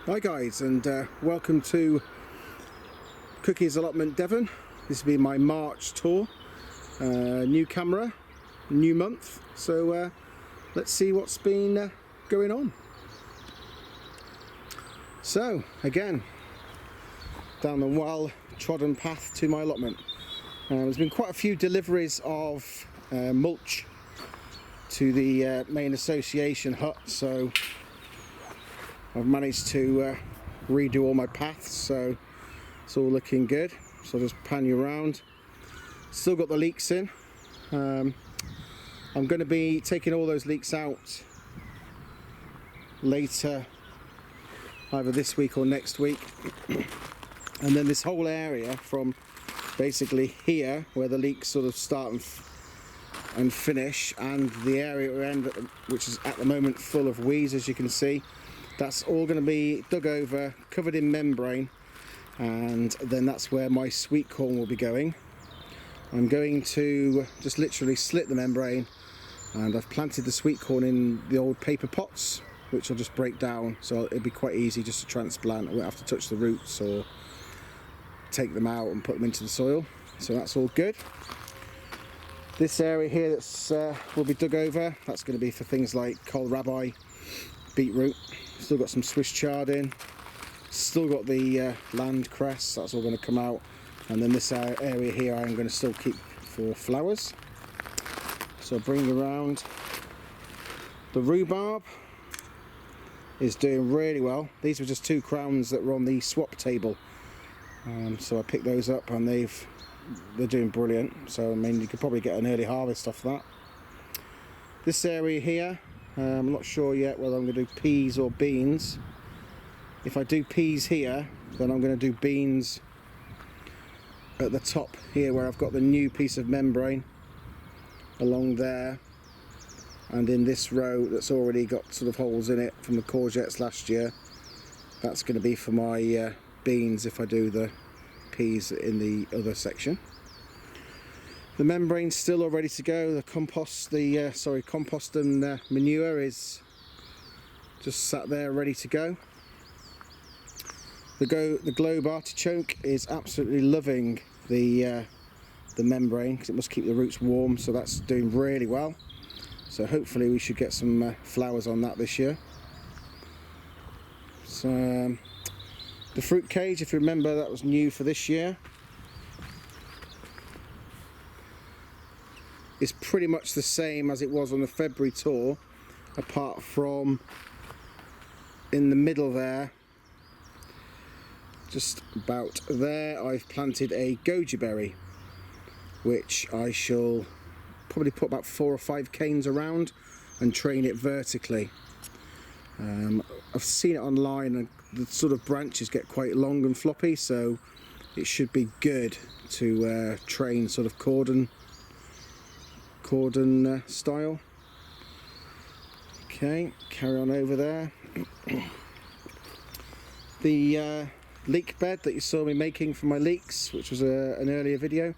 Hi guys, and welcome to Cookies Allotment Devon. This will be my March tour. New camera, new month, so let's see what's been going on. So again, down the well trodden path to my allotment. There's been quite a few deliveries of mulch to the main association hut, so I've managed to redo all my paths, so it's all looking good. So I'll just pan you around. Still got the leaks in. I'm going to be taking all those leaks out later, either this week or next week. And then this whole area from basically here, where the leaks sort of start and finish, and the area at the end, which is at the moment full of weeds, as you can see, that's all going to be dug over, covered in membrane, and then that's where my sweet corn will be going. I'm going to just literally slit the membrane, and I've planted the sweet corn in the old paper pots, which will just break down, so it'll be quite easy just to transplant. I won't have to touch the roots or take them out and put them into the soil, so that's all good. This area here that's will be dug over, that's going to be for things like kohlrabi, beetroot. Still got some Swiss chard in, still got the land cress, that's all going to come out, and then this area here I'm going to still keep for flowers. So I'll bring around. The rhubarb is doing really well. These were just 2 crowns that were on the swap table, so I picked those up and they're doing brilliant. So I mean, you could probably get an early harvest off that. This area here, I'm not sure yet whether I'm going to do peas or beans. If I do peas here, then I'm going to do beans at the top here, where I've got the new piece of membrane along there, and in this row that's already got sort of holes in it from the courgettes last year, that's going to be for my beans if I do the peas in the other section. The membrane's still all ready to go. The compost, compost and manure is just sat there ready to go. The globe artichoke is absolutely loving the membrane, because it must keep the roots warm, so that's doing really well. So hopefully we should get some flowers on that this year. So the fruit cage, if you remember, that was new for this year. It's pretty much the same as it was on the February tour, apart from in the middle there, just about there, I've planted a goji berry, which I shall probably put about 4 or 5 canes around and train it vertically. I've seen it online and the sort of branches get quite long and floppy, so it should be good to train sort of cordon style. Okay, carry on over there. The leek bed that you saw me making for my leeks, which was an earlier video,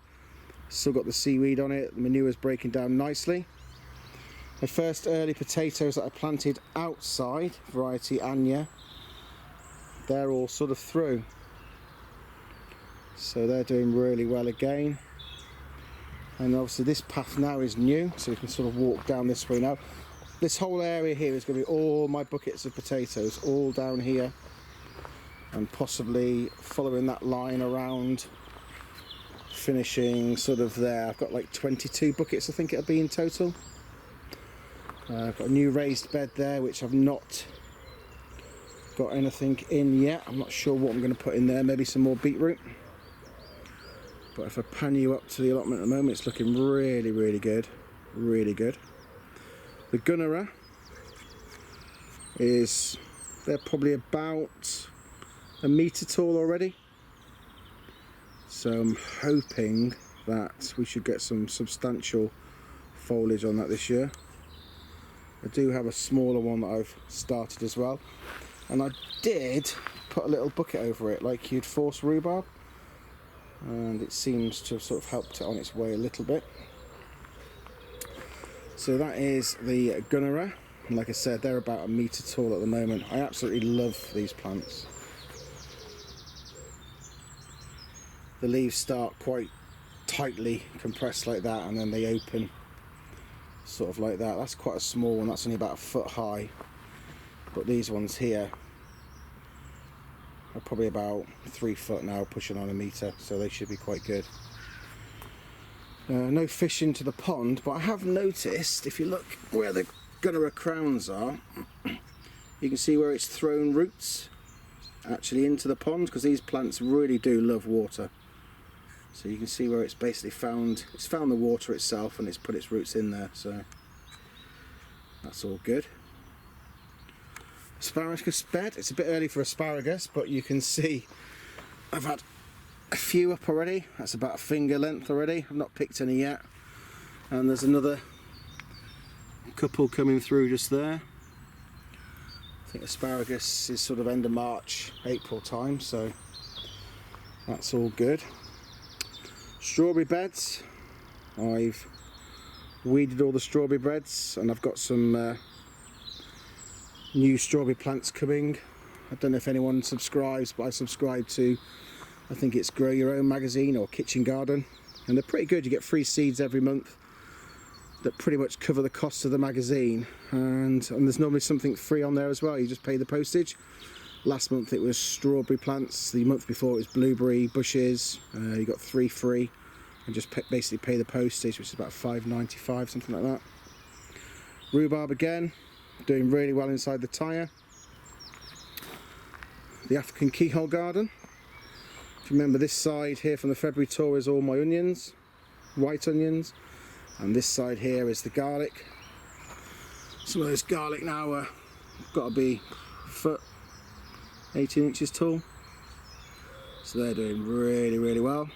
still got the seaweed on it. The manure is breaking down nicely. My first early potatoes that I planted outside, variety Anya, they're all sort of through, so they're doing really well again. And obviously this path now is new, so you can sort of walk down this way now. This whole area here is going to be all my buckets of potatoes, all down here, and possibly following that line around, finishing sort of there. I've got like 22 buckets I think it'll be in total. I've got a new raised bed there, which I've not got anything in yet. I'm not sure what I'm going to put in there, maybe some more beetroot. But if I pan you up to the allotment at the moment, it's looking really, really good. Really good. The gunnera they're probably about a metre tall already. So I'm hoping that we should get some substantial foliage on that this year. I do have a smaller one that I've started as well. And I did put a little bucket over it, like you'd force rhubarb. And it seems to have sort of helped it on its way a little bit. So that is the gunnera. And like I said, they're about 1 metre tall at the moment. I absolutely love these plants. The leaves start quite tightly compressed like that, and then they open sort of like that. That's quite a small one, that's only about 1 foot high. But these ones here are probably about 3 foot now, pushing on 1 metre, so they should be quite good. No fish into the pond, but I have noticed, if you look where the gunnera crowns are, you can see where it's thrown roots actually into the pond, because these plants really do love water. So you can see where it's basically found the water itself, and it's put its roots in there, so that's all good. Asparagus bed, it's a bit early for asparagus, but you can see I've had a few up already. That's about 1 finger length already. I've not picked any yet, and there's another couple coming through just there. I think asparagus is sort of end of March, April time, so that's all good. Strawberry beds, I've weeded all the strawberry beds, and I've got some new strawberry plants coming. I don't know if anyone subscribes, but I subscribe to, I think it's Grow Your Own magazine or Kitchen Garden, and they're pretty good. You get free seeds every month that pretty much cover the cost of the magazine, and there's normally something free on there as well. You just pay the postage. Last month it was strawberry plants, the month before it was blueberry bushes. You got 3 free, and just basically pay the postage, which is about £5.95, something like that. Rhubarb again, doing really well inside the tyre. The African keyhole garden. If you remember, this side here from the February tour is all my onions, white onions, and this side here is the garlic. Some of those garlic now are got to be 1 foot, 18 inches tall, so they're doing really well.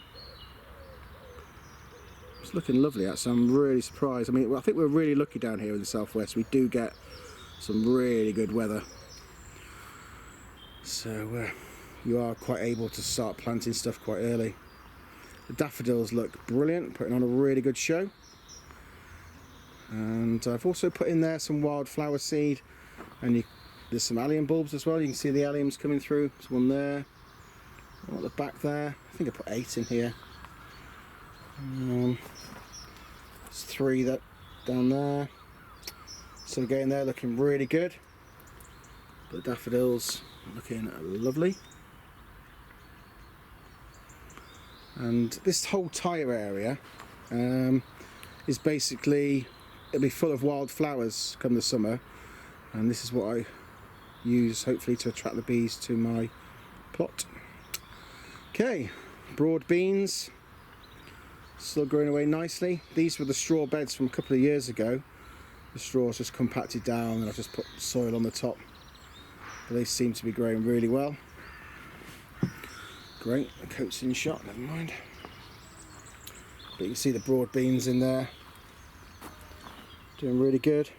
It's looking lovely actually. I'm really surprised. I mean, I think we're really lucky down here in the southwest. We do get some really good weather, so you are quite able to start planting stuff quite early. The daffodils look brilliant, putting on a really good show. And I've also put in there some wildflower seed, and there's some allium bulbs as well. You can see the alliums coming through. There's one there, one at the back there. I think I put 8 in here. There's 3 that down there. So again, they're looking really good. The daffodils looking lovely. And this whole tyre area is basically, it'll be full of wild flowers come the summer, and this is what I use hopefully to attract the bees to my plot. Okay, broad beans, still growing away nicely. These were the straw beds from a couple of years ago. The straw's just compacted down, and I've just put soil on the top. But they seem to be growing really well. Great, the coat's in shot, never mind. But you can see the broad beans in there, doing really good.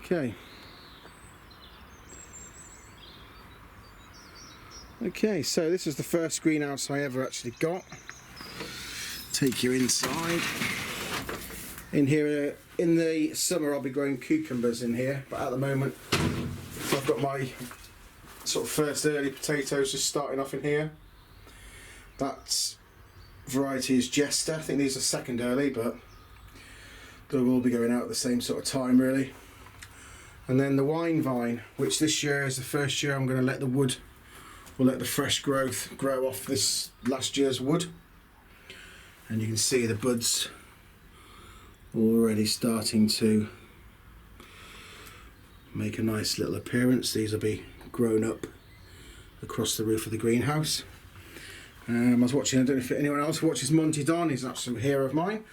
Okay. Okay, so this is the first greenhouse I ever actually got. Take you inside. In here, in the summer I'll be growing cucumbers in here, but at the moment I've got my sort of first early potatoes just starting off in here. That variety is Jester. I think these are second early, but they'll all be going out at the same sort of time really. And then the wine vine, which this year is the first year I'm going to let the wood, or let the fresh growth grow off this last year's wood. And you can see the buds already starting to make a nice little appearance. These will be grown up across the roof of the greenhouse. I was watching, I don't know if anyone else watches Monty Don, he's an absolute hero of mine.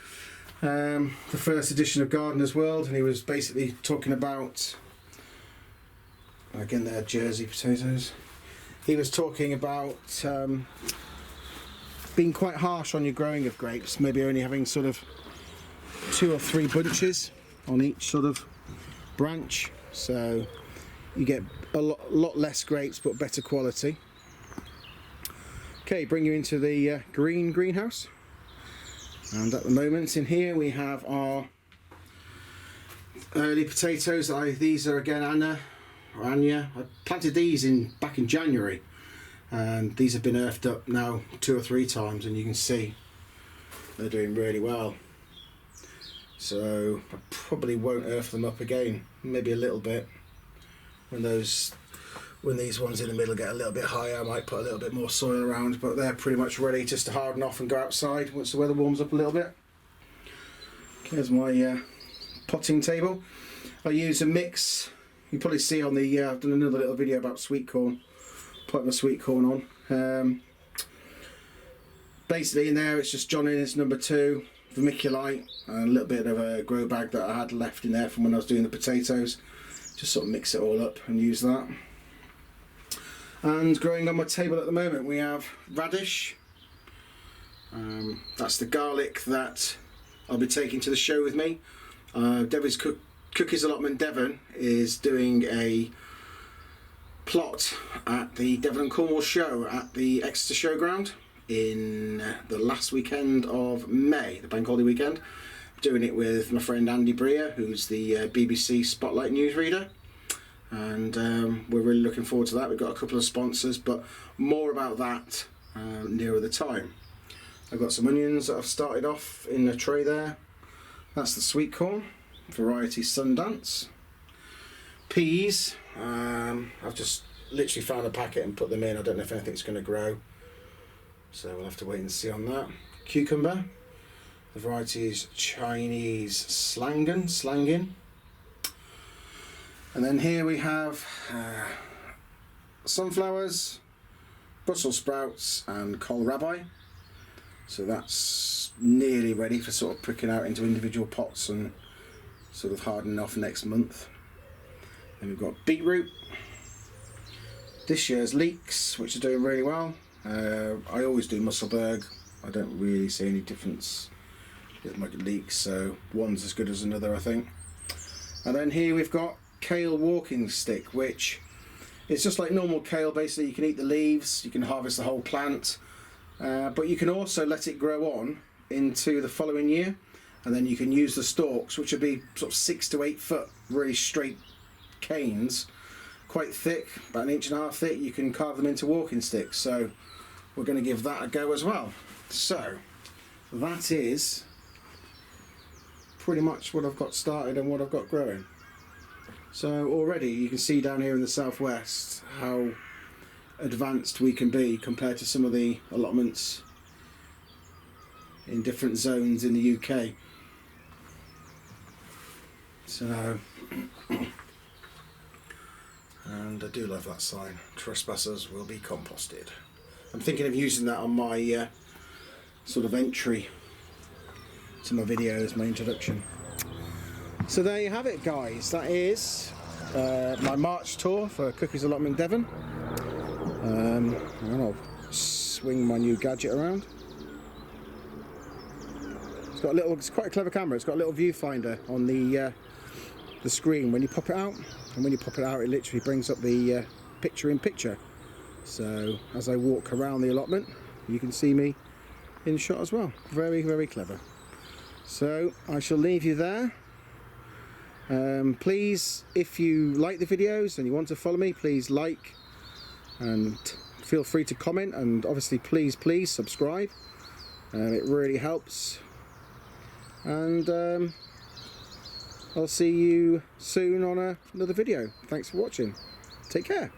The first edition of Gardener's World, and he was basically talking about, again they're Jersey potatoes, he was talking about being quite harsh on your growing of grapes, maybe only having sort of 2 or 3 bunches on each sort of branch, so you get a lot less grapes but better quality. Okay, bring you into the greenhouse. And at the moment in here we have our early potatoes. These are again Anya. I planted these back in January, and these have been earthed up now 2 or 3 times, and you can see they're doing really well. So I probably won't earth them up again, maybe a little bit. When these ones in the middle get a little bit higher, I might put a little bit more soil around, but they're pretty much ready just to harden off and go outside once the weather warms up a little bit. Here's my potting table. I use a mix. You probably see on the I've done another little video about sweet corn. Put my sweet corn on. Basically in there it's just John Innes number 2, vermiculite, and a little bit of a grow bag that I had left in there from when I was doing the potatoes. Just sort of mix it all up and use that. And growing on my table at the moment we have radish. That's the garlic that I'll be taking to the show with me. Devon's Cookies Allotment Devon is doing a plot at the Devon and Cornwall show at the Exeter Showground in the last weekend of May, the bank holiday weekend. Doing it with my friend Andy Breer, who's the BBC Spotlight newsreader, and we're really looking forward to that. We've got a couple of sponsors, but more about that nearer the time. I've got some onions that I've started off in a tray there. That's the sweet corn, variety Sundance. Peas, I've just literally found a packet and put them in. I don't know if anything's going to grow, so we'll have to wait and see on that. Cucumber, the variety is Chinese Slangin. And then here we have sunflowers, Brussels sprouts and kohlrabi. So that's nearly ready for sort of pricking out into individual pots and sort of hardening off next month. Then we've got beetroot. This year's leeks, which are doing really well. I always do Musselburgh. I don't really see any difference with my leeks, so one's as good as another, I think. And then here we've got kale walking stick, which is just like normal kale. Basically you can eat the leaves, you can harvest the whole plant, but you can also let it grow on into the following year, and then you can use the stalks, which would be sort of 6 to 8 foot really straight canes, quite thick, about 1.5 inches thick. You can carve them into walking sticks, so we're going to give that a go as well. So that is pretty much what I've got started and what I've got growing. So already you can see down here in the southwest how advanced we can be compared to some of the allotments in different zones in the UK. So and I do love that sign, trespassers will be composted. I'm thinking of using that on my sort of entry to my videos, my introduction. So there you have it, guys. That is my March tour for Cookies Allotment Devon. I'll swing my new gadget around. It's quite a clever camera. It's got a little viewfinder on the screen when you pop it out, and when you pop it out it literally brings up the picture in picture. So as I walk around the allotment you can see me in shot as well. Very, very clever. So I shall leave you there. Please, if you like the videos and you want to follow me, please like and feel free to comment, and obviously please subscribe. It really helps. And I'll see you soon on another video. Thanks for watching. Take care.